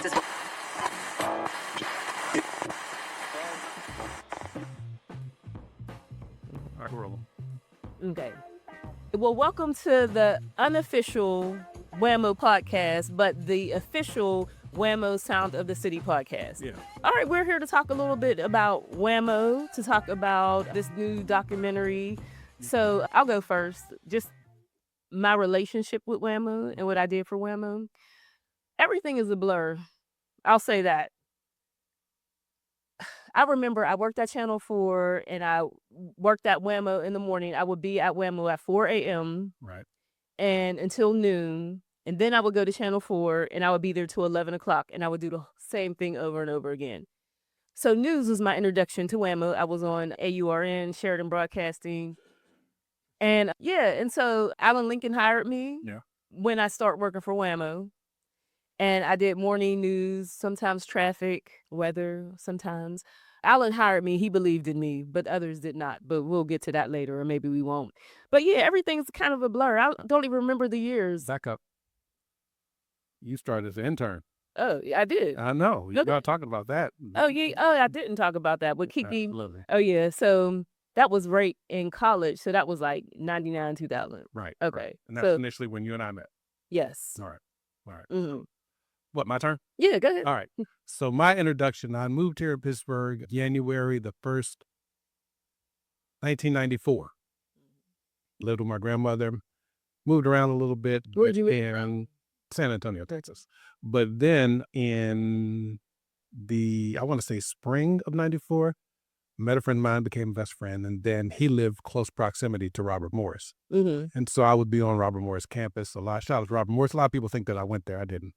All right, we're rolling. Okay. Well, welcome to the unofficial WAMO podcast, but the official WAMO Sound of the City podcast. Yeah. All right, we're here to talk a little bit about WAMO, to talk about this new documentary. So I'll go first. Just my relationship with WAMO and what I did for WAMO. Everything is a blur. I'll say that. I remember I worked at Channel 4 and I worked at WAMO in the morning. I would be at WAMO at 4 a.m. Right. and until noon. And then I would go to Channel 4 and I would be there till 11 o'clock and I would do the same thing over and over again. So news was my introduction to WAMO. I was on AURN, Sheridan Broadcasting. And and so Alan Lincoln hired me when I started working for WAMO. And I did morning news, sometimes traffic, weather, sometimes. Alan hired me. He believed in me, but others did not. But we'll get to that later, or maybe we won't. But yeah, everything's kind of a blur. I don't even remember the years. Back up. You started as an intern. Oh, I did. I know. You're not talking about that. Oh, yeah. Oh, I didn't talk about that. But Kiki. Absolutely. Oh, yeah. So that was right in college. So that was like 99, 2000. Right. Okay. Right. And that's initially when you and I met. Yes. All right. All right. Mm-hmm. What, my turn? Yeah, go ahead. All right. So my introduction, I moved here in Pittsburgh, January the 1st, 1994. Lived with my grandmother, moved around a little bit. Where'd you in San Antonio, Texas. But then in I want to say spring of 94, met a friend of mine, became a best friend, and then he lived close proximity to Robert Morris. Mm-hmm. And so I would be on Robert Morris campus a lot. Shout out to Robert Morris. A lot of people think that I went there. I didn't.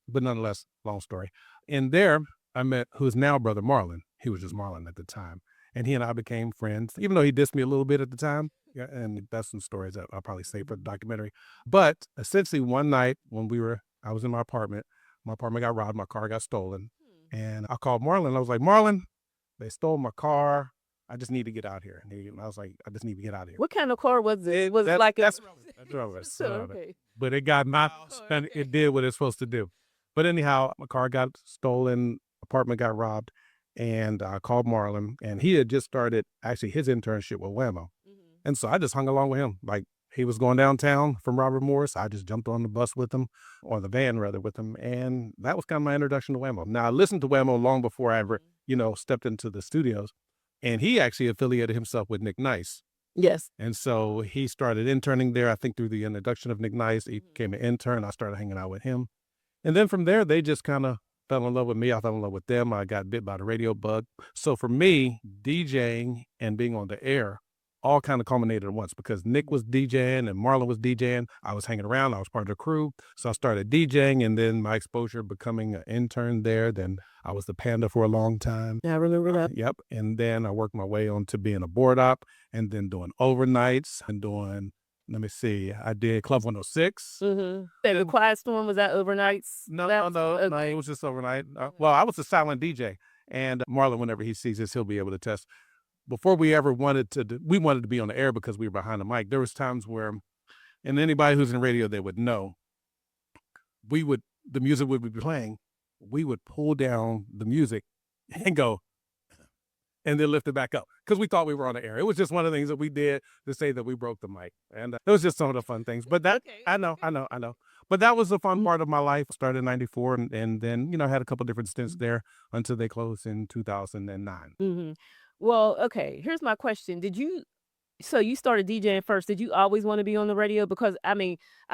But nonetheless, long story. And there I met who's now brother Marlon. He was just Marlon at the time. And he and I became friends, even though he dissed me a little bit at the time. Yeah, and that's some stories that I'll probably say for the documentary. But essentially one night when I was in my apartment got robbed, my car got stolen. And I called Marlon. I was like, Marlon, they stole my car. I just need to get out here. And I was like, I just need to get out of here. What kind of car was it? Was it like that's relevant. okay. But it got and it did what it's supposed to do. But anyhow, my car got stolen, apartment got robbed, and I called Marlon, and he had just started actually his internship with WAMO. And so I just hung along with him. Like he was going downtown from Robert Morris. I just jumped on the bus with him, or the van rather with him. And that was kind of my introduction to WAMO. Now I listened to WAMO long before I ever, stepped into the studios. And he actually affiliated himself with Nick Nice. Yes. And so he started interning there, I think through the introduction of Nick Nice. He became an intern. I started hanging out with him. And then from there, they just kind of fell in love with me. I fell in love with them. I got bit by the radio bug. So for me, DJing and being on the air all kind of culminated at once because Nick was DJing and Marlon was DJing. I was hanging around. I was part of the crew. So I started DJing, and then my exposure becoming an intern there. Then I was the panda for a long time. Yeah, I remember that. Yep. And then I worked my way on to being a board op and then doing overnights and doing, I did Club 106. Mm-hmm. The Quiet Storm, was that overnights? No, it was just overnight. Well, I was a silent DJ, and Marlon, whenever he sees this, he'll be able to test. Before we ever wanted to be on the air because we were behind the mic. There was times where, and anybody who's in radio, they would know, the music would be playing, we would pull down the music and go, and then lift it back up because we thought we were on the air. It was just one of the things that we did to say that we broke the mic. And it was just some of the fun things. But that, okay. I know. But that was a fun part of my life. Started in 94 and then, I had a couple different stints there until they closed in 2009. Mm-hmm. Well, okay, here's my question. So you started DJing first. Did you always want to be on the radio? Because, I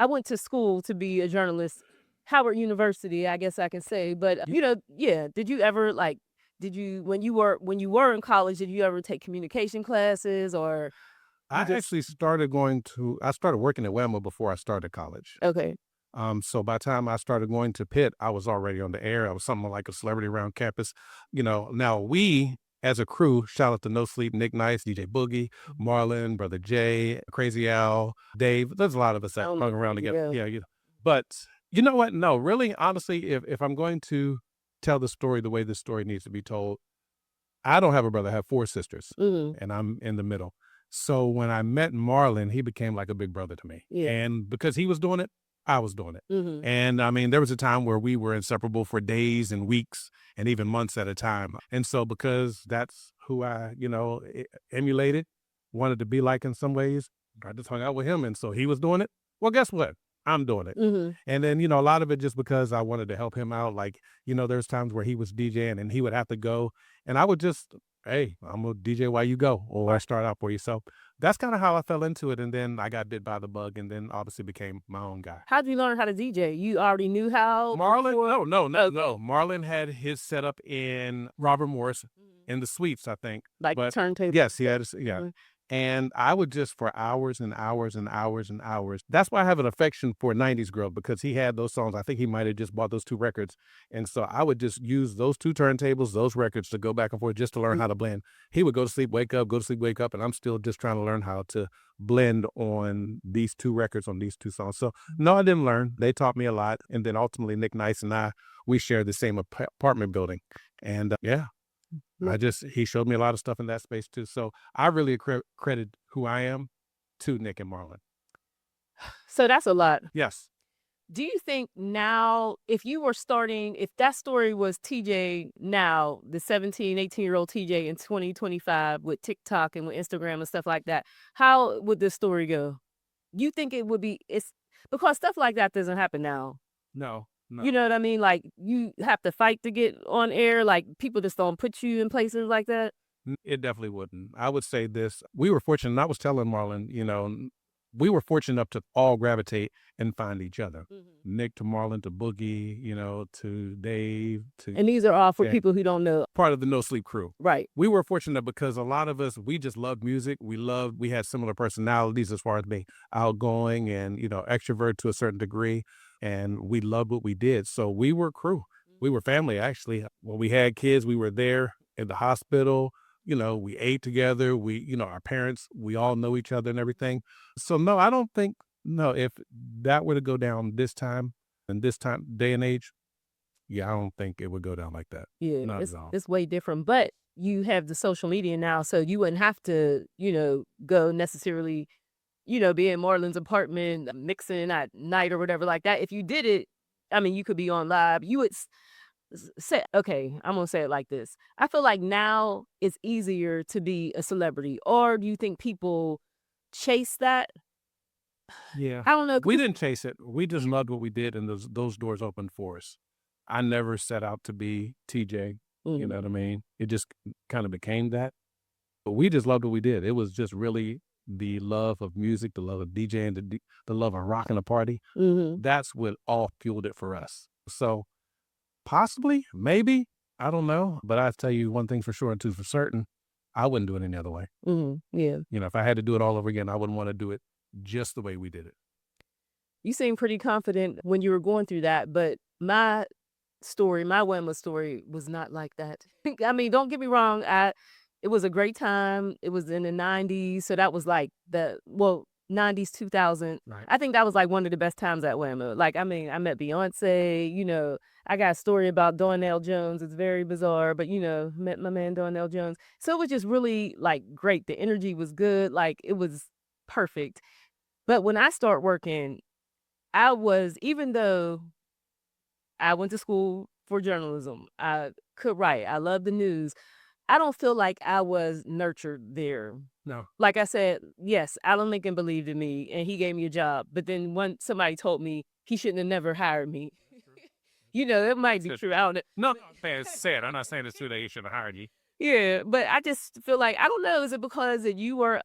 went to school to be a journalist, Howard University, I guess I can say. But, did you ever, when you were in college, did you ever take communication classes or? I actually started working at WAMO before I started college. Okay. So by the time I started going to Pitt, I was already on the air. I was something like a celebrity around campus. Now we, as a crew, shout out to No Sleep, Nick Nice, DJ Boogie, Marlon, Brother Jay, Crazy Al, Dave. There's a lot of us that hung around together. Yeah. But you know what? No, really, honestly, if I'm going to tell the story the way this story needs to be told, I don't have a brother. I have 4 sisters, and I'm in the middle. So when I met Marlon, he became like a big brother to me. Yeah. And because he was doing it, I was doing it. Mm-hmm. And I mean, there was a time where we were inseparable for days and weeks and even months at a time. And so because that's who I, emulated, wanted to be like in some ways, I just hung out with him. And so he was doing it. Well, guess what? I'm doing it. Mm-hmm. And then, a lot of it just because I wanted to help him out. Like, there's times where he was DJing and he would have to go. And I would just, hey, I'm going to DJ while you go, or I start out for you. So that's kind of how I fell into it. And then I got bit by the bug and then obviously became my own guy. How did you learn how to DJ? You already knew how? Marlon? No. Marlon had his setup in Robert Morris in the suites, I think. Like turntable? Yes, he had yeah. Mm-hmm. And I would just for hours and hours and hours and hours. That's why I have an affection for 90s Girl, because he had those songs. I think he might have just bought those 2 records. And so I would just use those 2 turntables, those records to go back and forth just to learn how to blend. He would go to sleep, wake up, go to sleep, wake up. And I'm still just trying to learn how to blend on these 2 records, on these 2 songs. So no, I didn't learn. They taught me a lot. And then ultimately Nick Nice and we shared the same apartment building. And he showed me a lot of stuff in that space too. So I really credit who I am to Nick and Marlon. So that's a lot. Yes. Do you think now, if that story was TeeJay now, the 17, 18-year-old TeeJay in 2025 with TikTok and with Instagram and stuff like that, how would this story go? You think it would be, because stuff like that doesn't happen now. No. You know what I mean? Like, you have to fight to get on air. Like, people just don't put you in places like that. It definitely wouldn't. I would say this. We were fortunate. And I was telling Marlon, we were fortunate enough to all gravitate and find each other. Mm-hmm. Nick to Marlon to Boogie, to Dave. And these are all for people who don't know. Part of the No Sleep crew. Right. We were fortunate because a lot of us, we just loved music. We had similar personalities as far as being outgoing and, extrovert to a certain degree. And we loved what we did. So we were crew. We were family, actually. When we had kids, we were there in the hospital. We ate together. Our parents, we all know each other and everything. So no, I don't think, if that were to go down this time and this time, day and age, I don't think it would go down like that. Yeah, Not at all. It's way different. But you have the social media now, so you wouldn't have to, go necessarily, be in Marlon's apartment, mixing at night or whatever like that. If you did it, I mean, you could be on live. You would say, okay, I'm going to say it like this. I feel like now it's easier to be a celebrity. Or do you think people chase that? Yeah. I don't know. We didn't chase it. We just loved what we did, and those doors opened for us. I never set out to be TeeJay. Mm-hmm. You know what I mean? It just kind of became that. But we just loved what we did. It was just really the love of music, the love of DJing, the love of rocking a party. Mm-hmm. That's what all fueled it for us. So possibly, maybe, I don't know. But I tell you one thing for sure and two for certain, I wouldn't do it any other way. Mm-hmm. Yeah. If I had to do it all over again, I wouldn't want to do it just the way we did it. You seem pretty confident when you were going through that, but my WAMO story was not like that. I mean, don't get me wrong. It was a great time. It was in the 90s. So that was like 90s, 2000. Right. I think that was like one of the best times at WAMO. Like, I mean, I met Beyonce, I got a story about Darnell Jones. It's very bizarre, but, met my man Darnell Jones. So it was just really like great. The energy was good. Like, it was perfect. But when I start working, even though I went to school for journalism, I could write, I love the news, I don't feel like I was nurtured there. No. Like I said, yes, Alan Lincoln believed in me and he gave me a job. But then once somebody told me he shouldn't have never hired me. It might be true. I don't know. No, it's sad. I'm not saying it's true that he should have hired you. Yeah, but I just feel like, I don't know, is it because that you were,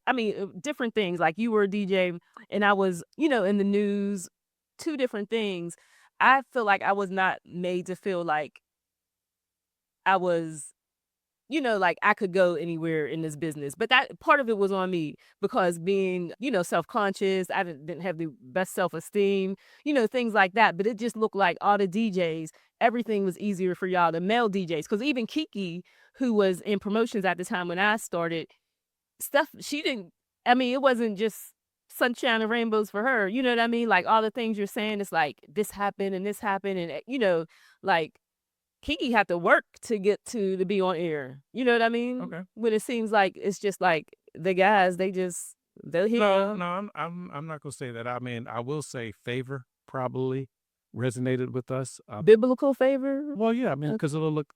different things, like you were a DJ and I was, in the news, 2 different things. I feel like I was not made to feel like I was, like I could go anywhere in this business. But that part of it was on me because being, self-conscious, I didn't have the best self-esteem, things like that. But it just looked like all the DJs, everything was easier for y'all, the male DJs. Because even Kiki, who was in promotions at the time when I started, it wasn't just sunshine and rainbows for her. You know what I mean? Like all the things you're saying, it's like this happened and this happened. And, like Kiki had to work to get to be on air. You know what I mean? Okay. When it seems like it's just like the guys, they're here. No, I'm not gonna say that. I mean, I will say favor probably resonated with us. Biblical favor? Well, yeah, I mean, because it'll look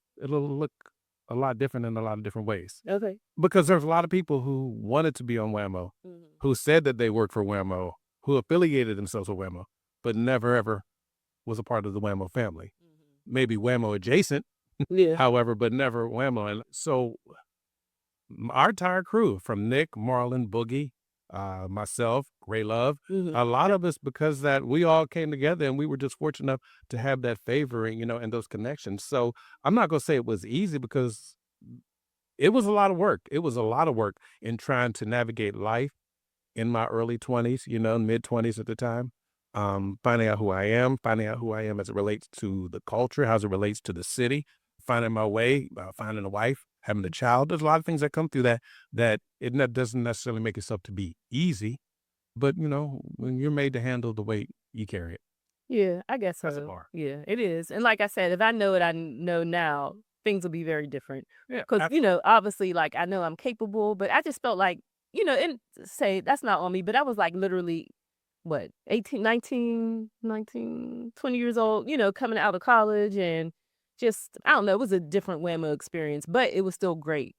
a lot different in a lot of different ways. Okay. Because there's a lot of people who wanted to be on WAMO, who said that they worked for WAMO, who affiliated themselves with WAMO, but never ever was a part of the WAMO family. Maybe WAMO adjacent, Yeah. however, but never WAMO. And so our entire crew, from Nick, Marlon, Boogie, myself, Ray Love, a lot of us, because that we all came together and we were just fortunate enough to have that favoring, and those connections. So I'm not going to say it was easy, because it was a lot of work. It was a lot of work in trying to navigate life in my early 20s, mid 20s at the time. Finding out who I am as it relates to the culture, how it relates to the city, finding my way, finding a wife, having a child. There's a lot of things that come through that it doesn't necessarily make itself to be easy, but when you're made to handle the weight, you carry it. Yeah, I guess so. That's a bar. Yeah, it is. And like I said, if I know what I know now, things will be very different. Yeah, Because, obviously, like, I know I'm capable, but I just felt like, and say that's not on me, but I was like literally, what, 18, 19, 20 years old, coming out of college, and just, I don't know, it was a different WAMO experience, but it was still great.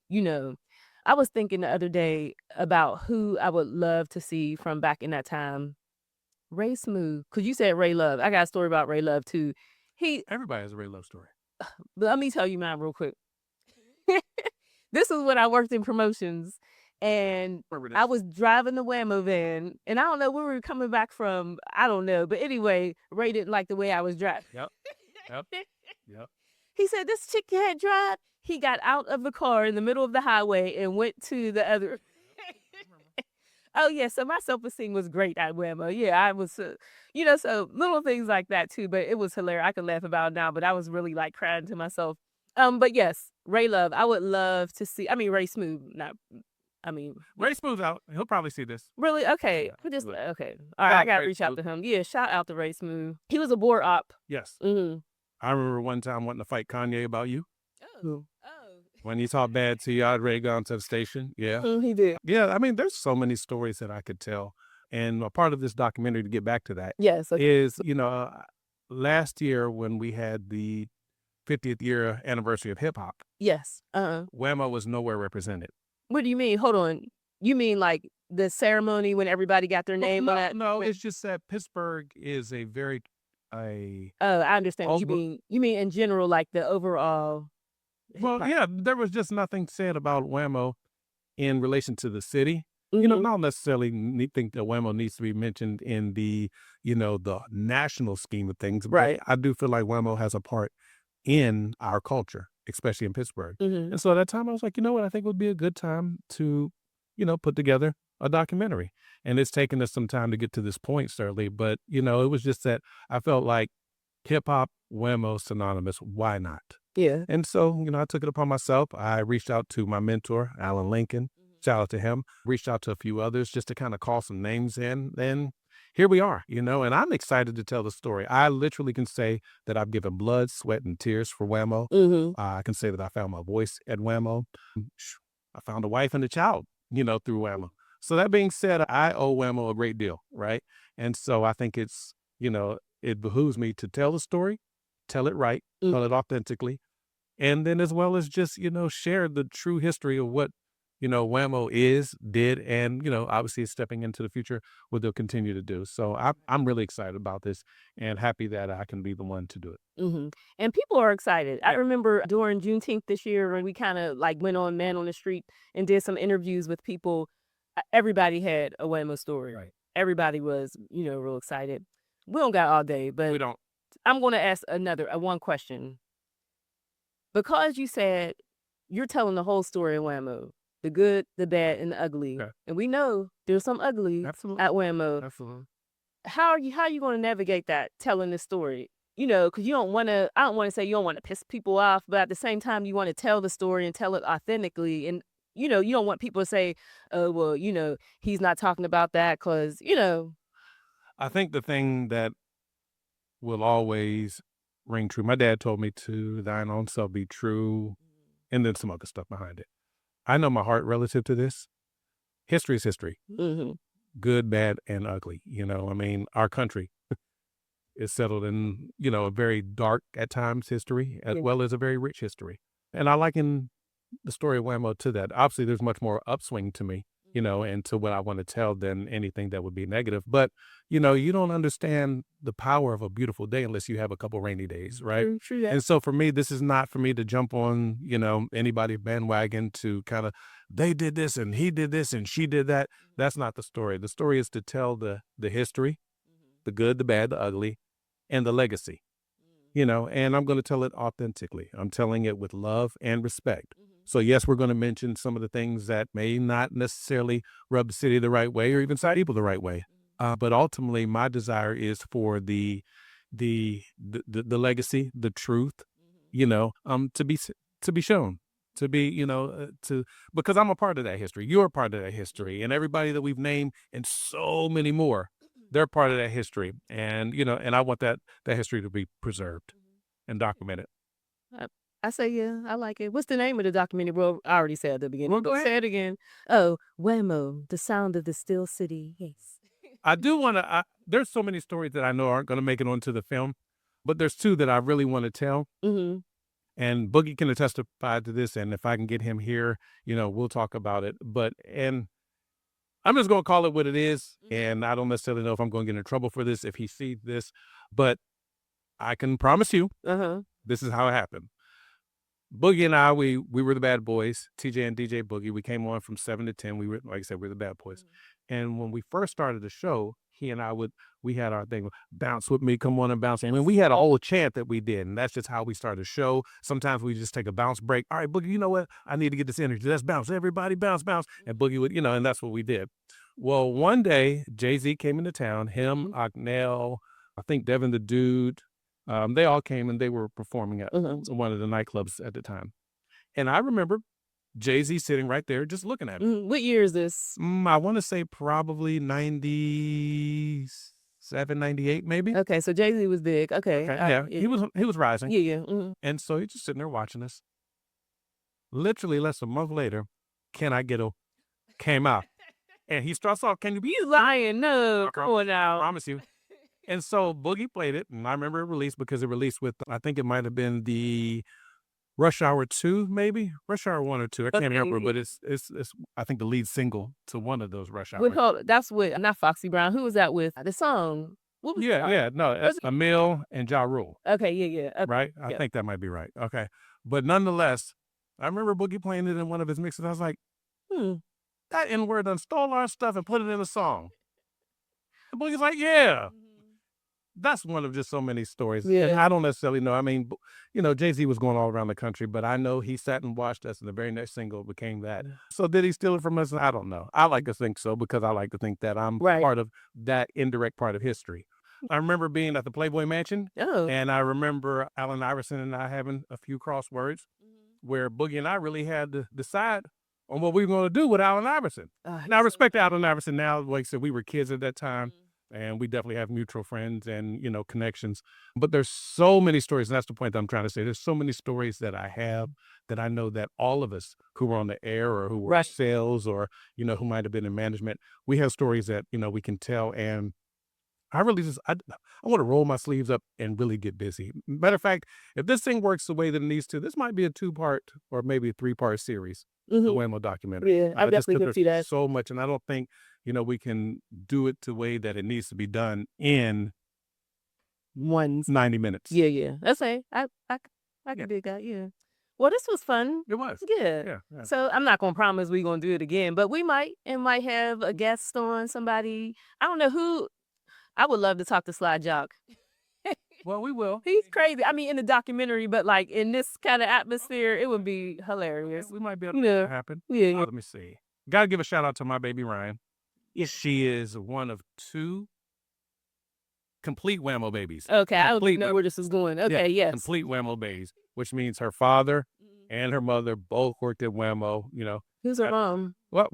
I was thinking the other day about who I would love to see from back in that time. Ray Smooth, because you said Ray Love. I got a story about Ray Love too. Everybody has a Ray Love story. But let me tell you mine real quick. This was when I worked in promotions, and I was driving the WAMO van, and I don't know where we were coming back from. I don't know, but anyway, Ray didn't like the way I was driving. Yep. He said, "This chick can't drive." He got out of the car in the middle of the highway and went to the other. Oh, yeah. So my self-esteem was great at WAMO. Yeah, I was, so little things like that, too. But it was hilarious. I could laugh about it now, but I was really like crying to myself. But yes, Ray Love. I would love to see. I mean, Ray Smooth. Ray Smooth out. He'll probably see this. Really? Okay. Yeah. Okay. All right. I got to Ray reach out Smooth. to him. Yeah. Shout out to Ray Smooth. He was a board op. Yes. Mm-hmm. I remember one time wanting to fight Kanye about you. Oh. When he talked bad to you, I'd ready to go to the station. Yeah. He did. Yeah. I mean, there's so many stories that I could tell. And a part of this documentary, to get back to that, Yes. Okay. is, last year when we had the 50th year anniversary of hip hop, Yes. WAMO was nowhere represented. What do you mean? Hold on. You mean like the ceremony when everybody got their name on that? No, it's just that Pittsburgh is a very I understand what you mean. You mean in general, like the overall. Well, yeah, there was just nothing said about WAMO in relation to the city. I don't necessarily think that WAMO needs to be mentioned in the, the national scheme of things. Right. But I do feel like WAMO has a part in our culture, especially in Pittsburgh. And so at that time I was like, you know what, I think it would be a good time to, put together a documentary. And it's taken us some time to get to this point, certainly. But, it was just that I felt like hip hop, WAMO synonymous. Why not? Yeah. And so, I took it upon myself. I reached out to my mentor, Alan Lincoln. Shout out to him. Reached out to a few others just to kind of call some names in. And here we are, and I'm excited to tell the story. I literally can say that I've given blood, sweat, and tears for WAMO. I can say that I found my voice at WAMO. I found a wife and a child, through WAMO. So that being said, I owe WAMO a great deal, right? And so I think it's, it behooves me to tell the story, tell it right, tell it authentically, and then as well as just, share the true history of what, WAMO did, and, obviously stepping into the future, what they'll continue to do. So I'm really excited about this and happy that I can be the one to do it. And people are excited. I remember during Juneteenth this year when we kind of like went on Man on the Street and did some interviews with people, everybody had a WAMO story. Right. Everybody was, real excited. We don't got all day, but We don't. I'm going to ask one question. Because you said you're telling the whole story of WAMO, the good, the bad, and the ugly. Okay. And we know there's some ugly Absolutely. at WAMO. Absolutely. How are you going to navigate that, telling this story? Because I don't want to say you don't want to piss people off, but at the same time, you want to tell the story and tell it authentically. And, you don't want people to say, oh, well, he's not talking about that because, I think the thing that will always ring true, my dad told me to thine own self be true, and then some other stuff behind it. I know my heart relative to this. History is history. Good, bad, and ugly. Our country is settled in, a very dark at times history as Yeah. well as a very rich history. And I liken the story of WAMO to that. Obviously, there's much more upswing to me, and to what I want to tell than anything that would be negative. But, you don't understand the power of a beautiful day unless you have a couple rainy days, right? True that. And so for me, this is not for me to jump on, anybody's bandwagon to kind of, they did this and he did this and she did that. That's not the story. The story is to tell the history, the good, the bad, the ugly, and the legacy, and I'm going to tell it authentically. I'm telling it with love and respect. So yes, we're going to mention some of the things that may not necessarily rub the city the right way or even side people the right way. But ultimately, my desire is for the legacy, the truth, to be shown, to be, because I'm a part of that history. You're a part of that history, and everybody that we've named and so many more, they're part of that history. And, and I want that history to be preserved and documented. I say, yeah, I like it. What's the name of the documentary? Well, I already said at the beginning. Well, go ahead. Say it again. Oh, WAMO, the sound of the still city. Yes. I do want to, there's so many stories that I know aren't going to make it onto the film, but there's two that I really want to tell. Mm-hmm. And Boogie can testify to this. And if I can get him here, we'll talk about it. And I'm just going to call it what it is. And I don't necessarily know if I'm going to get in trouble for this if he sees this, but I can promise you, this is how it happened. Boogie and I, we were the bad boys, TeeJay and DJ Boogie. We came on from 7 to 10. We were, like I said, we were the bad boys. And when we first started the show, he and I we had our thing, bounce with me, come on and bounce. I mean, we had a whole chant that we did, and that's just how we started the show. Sometimes we just take a bounce break. All right, Boogie, you know what? I need to get this energy. Let's bounce. Everybody bounce, bounce. And Boogie would, and that's what we did. Well, one day, Jay-Z came into town, him, Ocknell, I think Devin the Dude, they all came and they were performing at one of the nightclubs at the time. And I remember Jay-Z sitting right there just looking at me. What year is this? I want to say probably 97, 98 maybe. Okay, so Jay-Z was big. Okay. Yeah, he was rising. Yeah. And so he's just sitting there watching us. Literally less than a month later, Can I Get a came out. And he starts off, can you be lying? No, okay, come on now. I promise you. And so Boogie played it, and I remember it released because it released with, I think it might have been the Rush Hour 2, maybe? Rush Hour 1 or 2. I can't remember, but it's I think the lead single to one of those Rush Hours. That's with, not Foxy Brown. Who was that with? The song. What was no, Emil and Ja Rule. Okay, yeah. Okay. Right? I think that might be right. Okay. But nonetheless, I remember Boogie playing it in one of his mixes. I was like, that N-word done stole our stuff and put it in a song. And Boogie's like, yeah. That's one of just so many stories. Yeah. And I don't necessarily know. I mean, Jay-Z was going all around the country, but I know he sat and watched us, and the very next single became that. So did he steal it from us? I don't know. I like to think so because I like to think that I'm part of that indirect part of history. I remember being at the Playboy Mansion, and I remember Allen Iverson and I having a few crosswords where Boogie and I really had to decide on what we were going to do with Allen Iverson. And I respect Allen Iverson now. Like I said, we were kids at that time. And we definitely have mutual friends and, connections. But there's so many stories, and that's the point that I'm trying to say. There's so many stories that I have that I know that all of us who were on the air or who were in sales or, who might have been in management, we have stories that, we can tell. And I really I want to roll my sleeves up and really get busy. Matter of fact, if this thing works the way that it needs to, this might be a 2-part or maybe a 3-part series, the WAMO documentary. Yeah, I definitely can see that. So much, and I don't think, we can do it the way that it needs to be done in 90 minutes. Yeah. That's it. I can dig that, yeah. Well, this was fun. It was. Yeah. So I'm not going to promise we're going to do it again, but we might have a guest on, somebody. I don't know who. I would love to talk to Sly Jock. Well, we will. He's crazy. I mean, in the documentary, but like in this kind of atmosphere, it would be hilarious. We might be able to make it happen. Yeah. Let me see. Got to give a shout out to my baby Ryan. She is one of 2 complete WAMO babies. Okay, I don't know where this is going. Okay, yes. Complete WAMO babies, which means her father and her mother both worked at WAMO, Who's her mom? Well,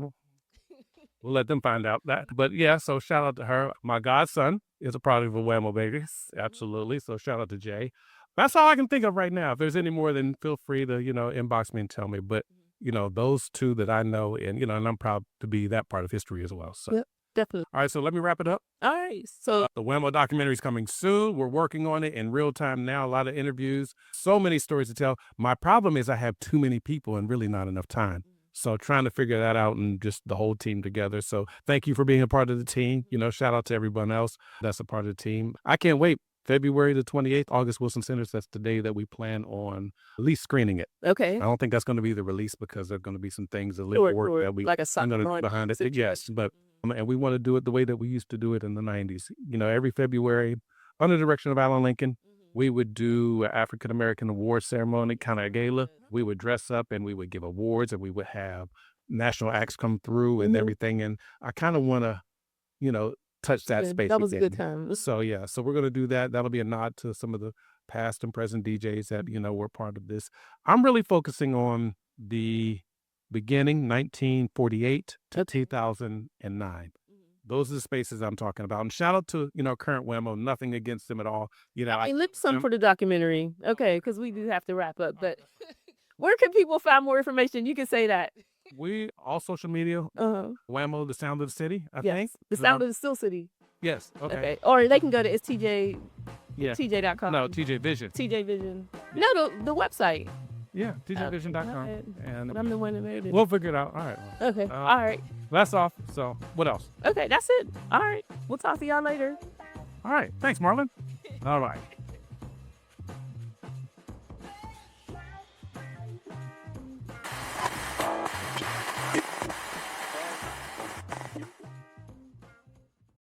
we'll let them find out that. But yeah, so shout out to her. My godson is a product of a WAMO baby. Absolutely. So shout out to Jay. That's all I can think of right now. If there's any more, then feel free to, inbox me and tell me. But, those 2 that I know, and, and I'm proud to be that part of history as well. So. Yep. Definitely. All right, so let me wrap it up. All right. So The WAMO documentary is coming soon. We're working on it in real time now. A lot of interviews, so many stories to tell. My problem is I have too many people and really not enough time. So trying to figure that out and just the whole team together. So thank you for being a part of the team. Shout out to everyone else that's a part of the team. I can't wait. February the 28th, August Wilson Centers. That's the day that we plan on at least screening it. okay. I don't think that's going to be the release because there's going to be some things that Sure, work that we like a I'm going to do launch behind it. situation. Yes, but and we want to do it the way that we used to do it in the 90s. Every February, under the direction of Alan Lincoln, we would do an African American award ceremony, kind of a gala. We would dress up and we would give awards and we would have national acts come through and everything. And I kind of want to, touch that space. That was a again. good time. So yeah, so we're going to do that. That'll be a nod to some of the past and present DJs that, were part of this. I'm really focusing on the beginning, 1948 to 2009. Those are the spaces I'm talking about. And shout out to, current WAMO, nothing against them at all. I lip some for the documentary. Okay, because we do have to wrap up. But where can people find more information? You can say that. We all social media, WAMO, the sound of the city, I think. The sound of the Still City. Yes. Okay. Or they can go to TeeJay. Yeah. TeeJay.com. No, TeeJay Vision. TeeJay Vision. No, the website. Yeah, TeeJayVision.com. And But I'm the one that made it. we'll figure it out. All right. Okay. All right. That's off. So what else? Okay, that's it. All right. We'll talk to y'all later. All right. Thanks, Marlon. All right.